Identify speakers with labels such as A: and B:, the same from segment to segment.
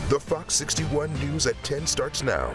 A: The Fox 61 News at 10 starts now.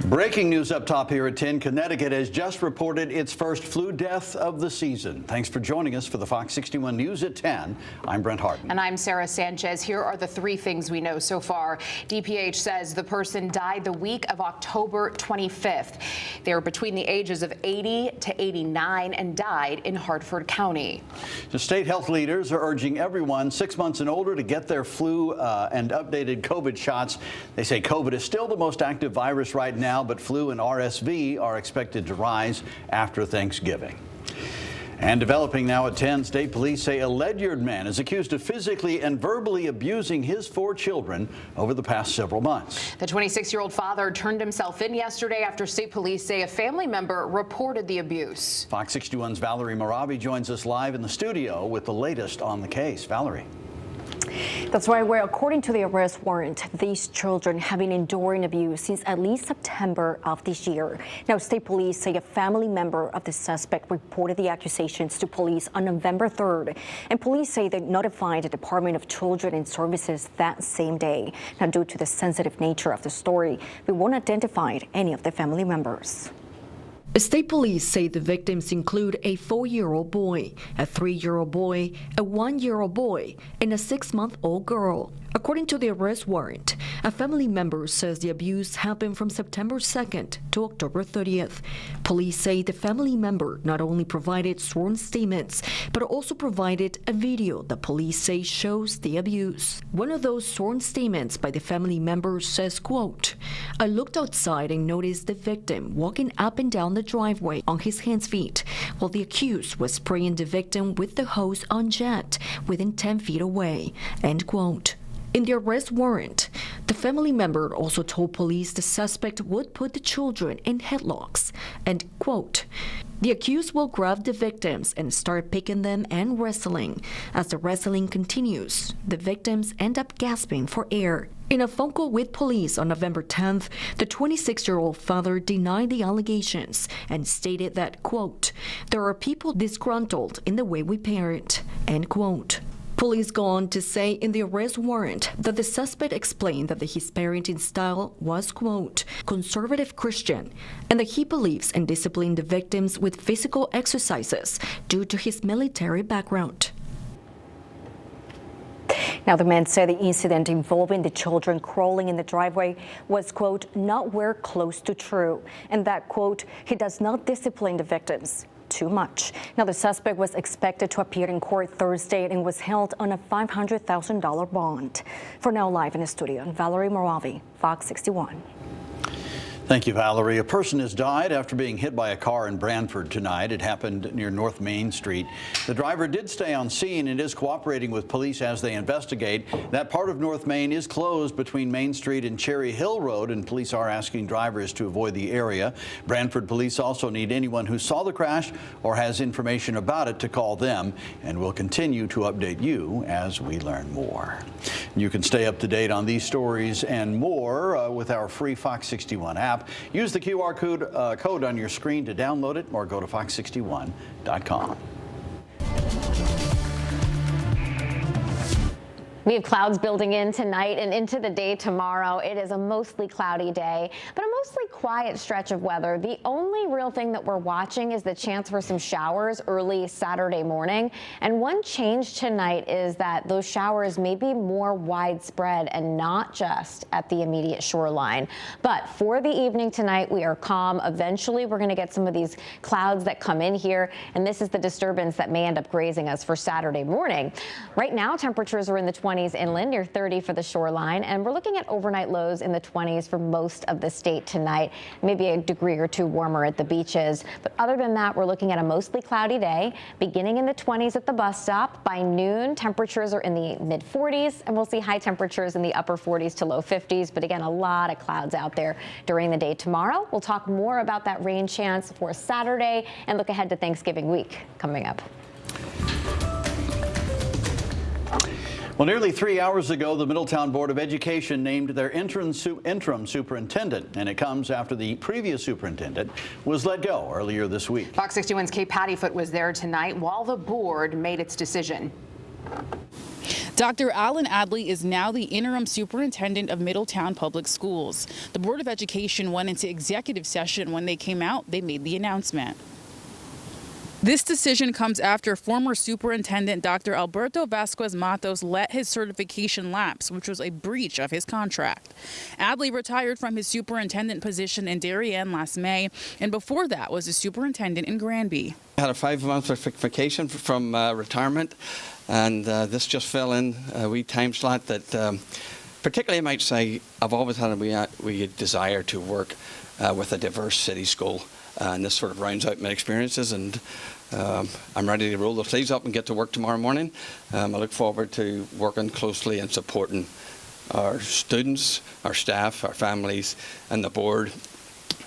B: Breaking news up top here at 10. Connecticut has just reported its first flu death of the season. Thanks for joining us for the Fox 61 News at 10. I'm Brent Harden.
C: And I'm Sarah Sanchez. Here are the three things we know so far. DPH says the person died the week of October 25th. They were between the ages of 80 to 89 and died in Hartford County.
B: The state health leaders are urging everyone 6 months and older to get their flu and updated COVID shots. They say COVID is still the most active virus right now, but flu and RSV are expected to rise after Thanksgiving. And developing now at 10, state police say a Ledyard man is accused of physically and verbally abusing his 4 children over the past several months.
C: The 26-year-old father turned himself in yesterday after state police say a family member reported the abuse.
B: Fox 61's Valerie Moravi joins us live in the studio with the latest on the case. Valerie.
D: That's right, where according to the arrest warrant, these children have been enduring abuse since at least September of this year. Now, state police say a family member of the suspect reported the accusations to police on November 3rd, and police say they notified the Department of Children and Services that same day. Now, due to the sensitive nature of the story, we won't identify any of the family members.
E: State police say the victims include a 4-year-old boy, a 3-year-old boy, a 1-year-old boy, and a 6-month-old girl. According to the arrest warrant, a family member says the abuse happened from September 2nd to October 30th. Police say the family member not only provided sworn statements, but also provided a video that police say shows the abuse. One of those sworn statements by the family member says, quote, "I looked outside and noticed the victim walking up and down the driveway on his hands-feet, while the accused was spraying the victim with the hose on jet within 10 feet away," end quote. In the arrest warrant, the family member also told police the suspect would put the children in headlocks and, quote, "The accused will grab the victims and start picking them and wrestling. As the wrestling continues, the victims end up gasping for air." In a phone call with police on November 10th, the 26-year-old father denied the allegations and stated that, quote, "There are people disgruntled in the way we parent," end quote. Police go on to say in the arrest warrant that the suspect explained that his parenting style was, quote, "conservative Christian," and that he believes in disciplining the victims with physical exercises due to his military background.
D: Now, the man said the incident involving the children crawling in the driveway was, quote, "nowhere close to true," and that, quote, "he does not discipline the victims too much." Now, the suspect was expected to appear in court Thursday and was held on a $500,000 bond. For now, live in the studio, Valerie Moravi, Fox 61.
B: Thank you, Valerie. A person has died after being hit by a car in Branford tonight. It happened near North Main Street. The driver did stay on scene and is cooperating with police as they investigate. That part of North Main is closed between Main Street and Cherry Hill Road, and police are asking drivers to avoid the area. Branford police also need anyone who saw the crash or has information about it to call them, and we'll continue to update you as we learn more. You can stay up to date on these stories and more with our free Fox 61 app. Use the QR code on your screen to download it or go to fox61.com.
F: We have clouds building in tonight and into the day tomorrow. It is a mostly cloudy day, but a mostly quiet stretch of weather. The only real thing that we're watching is the chance for some showers early Saturday morning. And one change tonight is that those showers may be more widespread and not just at the immediate shoreline. But for the evening tonight, we are calm. Eventually, we're going to get some of these clouds that come in here, and this is the disturbance that may end up grazing us for Saturday morning. Right now, temperatures are in the 20s inland, near 30 for the shoreline, and we're looking at overnight lows in the 20s for most of the state tonight, maybe a degree or two warmer at the beaches. But other than that, we're looking at a mostly cloudy day, beginning in the 20s at the bus stop. By noon, temperatures are in the mid-40s, and we'll see high temperatures in the upper 40s to low 50s. But again, a lot of clouds out there during the day tomorrow. We'll talk more about that rain chance for Saturday and look ahead to Thanksgiving week coming up.
B: Well, nearly 3 hours ago, the Middletown Board of Education named their interim superintendent, and it comes after the previous superintendent was let go earlier this week.
C: Fox 61's Kate Pattyfoot was there tonight while the board made its decision.
G: Dr. Alan Adley is now the interim superintendent of Middletown Public Schools. The Board of Education went into executive session. When they came out, they made the announcement. This decision comes after former superintendent Dr. Alberto Vasquez Matos let his certification lapse, which was a breach of his contract. Adley retired from his superintendent position in Darien last May, and before that was a superintendent in Granby.
H: I had a 5-month vacation from retirement, and this just fell in a wee time slot that, particularly I might say, I've always had a wee desire to work with a diverse city school. And this sort of rounds out my experiences, and I'm ready to roll the sleeves up and get to work tomorrow morning. I look forward to working closely and supporting our students, our staff, our families, and the board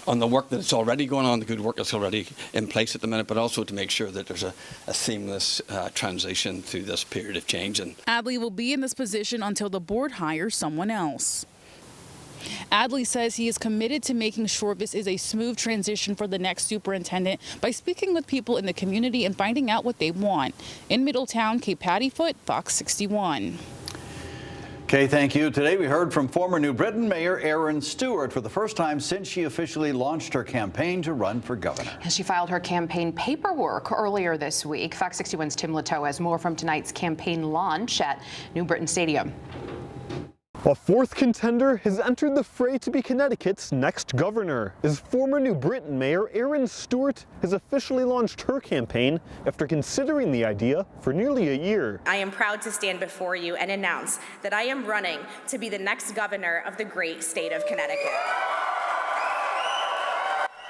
H: on the work that's already going on, the good work that's already in place at the minute, but also to make sure that there's a seamless transition through this period of change. And
G: Adley will be in this position until the board hires someone else. Adley says he is committed to making sure this is a smooth transition for the next superintendent by speaking with people in the community and finding out what they want. In Middletown, Kate Pattyfoot, Fox 61.
B: Okay, thank you. Today we heard from former New Britain Mayor Erin Stewart for the first time since she officially launched her campaign to run for governor.
C: She filed her campaign paperwork earlier this week. Fox 61's Tim Latow has more from tonight's campaign launch at New Britain Stadium.
I: A fourth contender has entered the fray to be Connecticut's next governor. As former New Britain Mayor Erin Stewart has officially launched her campaign after considering the idea for nearly a year.
J: I am proud to stand before you and announce that I am running to be the next governor of the great state of Connecticut.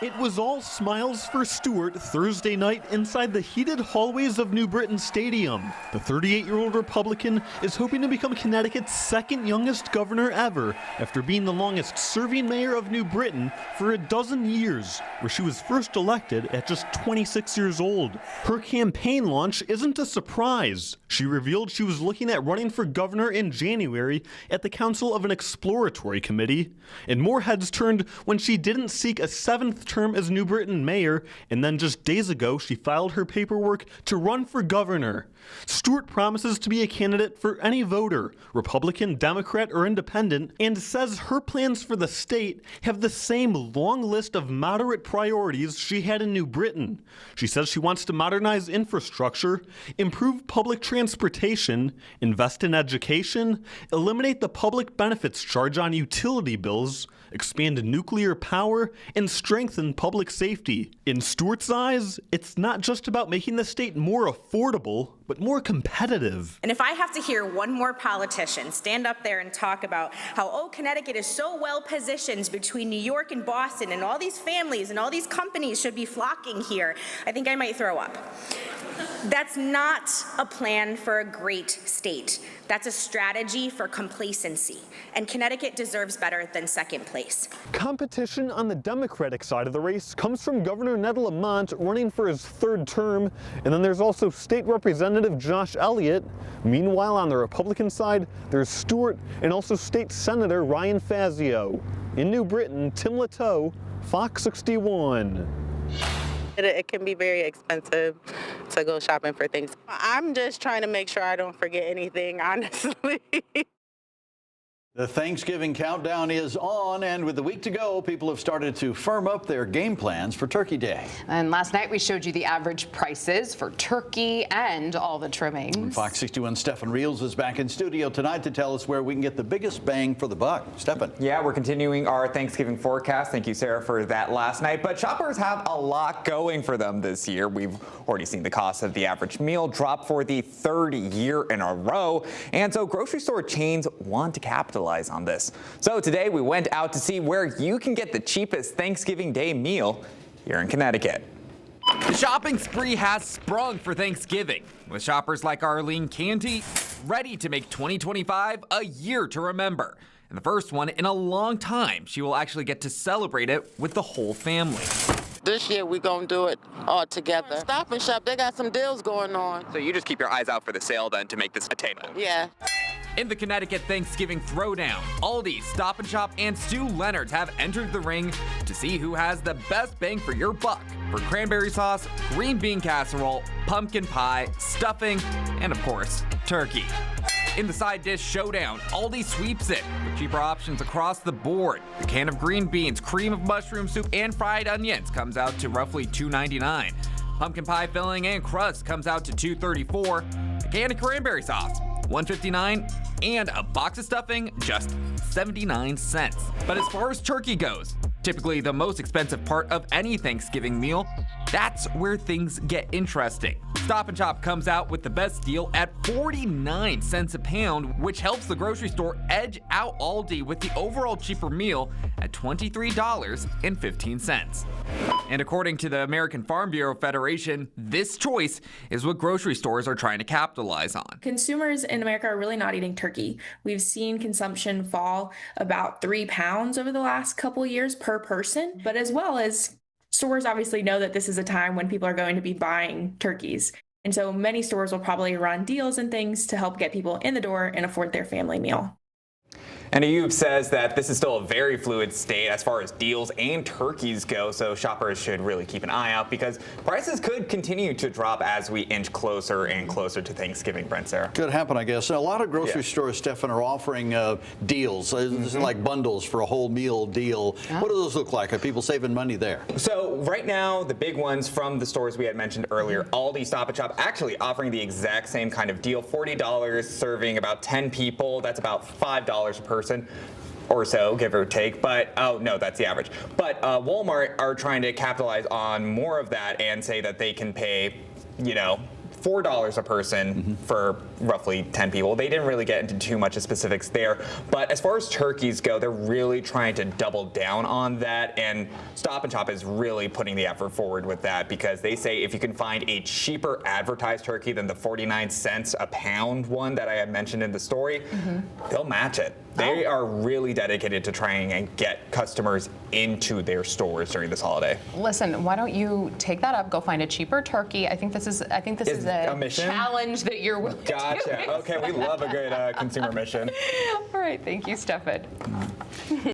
I: It was all smiles for Stewart Thursday night inside the heated hallways of New Britain Stadium. The 38-year-old Republican is hoping to become Connecticut's second youngest governor ever after being the longest serving mayor of New Britain for 12 years, where she was first elected at just 26 years old. Her campaign launch isn't a surprise. She revealed she was looking at running for governor in January at the council of an exploratory committee, and more heads turned when she didn't seek a 7th term as New Britain mayor, and then just days ago she filed her paperwork to run for governor. Stewart promises to be a candidate for any voter, Republican, Democrat, or Independent, and says her plans for the state have the same long list of moderate priorities she had in New Britain. She says she wants to modernize infrastructure, improve public transportation, invest in education, eliminate the public benefits charge on utility bills, expand nuclear power, and strengthen public safety. In Stewart's eyes, it's not just about making the state more affordable, but more competitive.
J: And if I have to hear one more politician stand up there and talk about how, Connecticut is so well positioned between New York and Boston, and all these families and all these companies should be flocking here, I think I might throw up. That's not a plan for a great state. That's a strategy for complacency. And Connecticut deserves better than second place.
I: Competition on the Democratic side of the race comes from Governor Ned Lamont running for his 3rd term, and then there's also State Representative Josh Elliott. Meanwhile, on the Republican side, there's Stewart and also State Senator Ryan Fazio. In New Britain, Tim Latow, Fox 61.
K: It can be very expensive to go shopping for things. I'm just trying to make sure I don't forget anything, honestly.
B: The Thanksgiving countdown is on, and with a week to go, people have started to firm up their game plans for Turkey Day.
C: And last night we showed you the average prices for turkey and all the trimmings.
B: And Fox 61's Stefan Reels is back in studio tonight to tell us where we can get the biggest bang for the buck. Stefan.
L: Yeah, we're continuing our Thanksgiving forecast. Thank you, Sarah, for that last night. But shoppers have a lot going for them this year. We've already seen the cost of the average meal drop for the 3rd year in a row. And so grocery store chains want to capitalize on this. So today we went out to see where you can get the cheapest Thanksgiving Day meal here in Connecticut.
M: The shopping spree has sprung for Thanksgiving, with shoppers like Arlene Canty ready to make 2025 a year to remember. And the first one in a long time, she will actually get to celebrate it with the whole family.
K: This year we're going to do it all together. Stop and Shop, they got some deals going on.
L: So you just keep your eyes out for the sale then to make this attainable.
K: Yeah.
M: In the Connecticut Thanksgiving Throwdown, Aldi, Stop & Shop, and Stu Leonard's have entered the ring to see who has the best bang for your buck for cranberry sauce, green bean casserole, pumpkin pie, stuffing, and of course, turkey. In the side dish showdown, Aldi sweeps it with cheaper options across the board. A can of green beans, cream of mushroom soup, and fried onions comes out to roughly $2.99. Pumpkin pie filling and crust comes out to $2.34. A can of cranberry sauce, $1.59, and a box of stuffing, just 79 cents. But as far as turkey goes, typically the most expensive part of any Thanksgiving meal, that's where things get interesting. Stop & Shop comes out with the best deal at 49 cents a pound, which helps the grocery store edge out Aldi with the overall cheaper meal at $23.15. And according to the American Farm Bureau Federation, this choice is what grocery stores are trying to capitalize on.
N: Consumers in America are really not eating turkey. We've seen consumption fall about 3 pounds over the last couple years per person, but as well as stores obviously know that this is a time when people are going to be buying turkeys. And so many stores will probably run deals and things to help get people in the door and afford their family meal.
L: And Ayub says that this is still a very fluid state as far as deals and turkeys go, so shoppers should really keep an eye out because prices could continue to drop as we inch closer and closer to Thanksgiving, Brent, Sarah.
B: Could happen, I guess. A lot of grocery stores, Stefan, are offering deals. This is like bundles for a whole meal deal. What do those look like? Are people saving money there? So
L: right now, the big ones from the stores we had mentioned earlier, Aldi, Stop & Shop, actually offering the exact same kind of deal, $40, serving about 10 people. That's about $5 a person or so, give or take, but oh no, that's the average. But Walmart are trying to capitalize on more of that and say that they can pay, you know, $4 a person for roughly 10 people. They didn't really get into too much of specifics there, but as far as turkeys go, they're really trying to double down on that, and Stop & Shop is really putting the effort forward with that because they say if you can find a cheaper advertised turkey than the 49 cents a pound one that I had mentioned in the story, they'll match it. They are really dedicated to trying and get customers into their stores during this holiday.
C: Listen, why don't you take that up, go find a cheaper turkey. I think this is a
L: mission?
C: challenge that you're willing to do.
L: Gotcha. Okay, we love a good consumer mission.
C: All right, thank you, Stefan.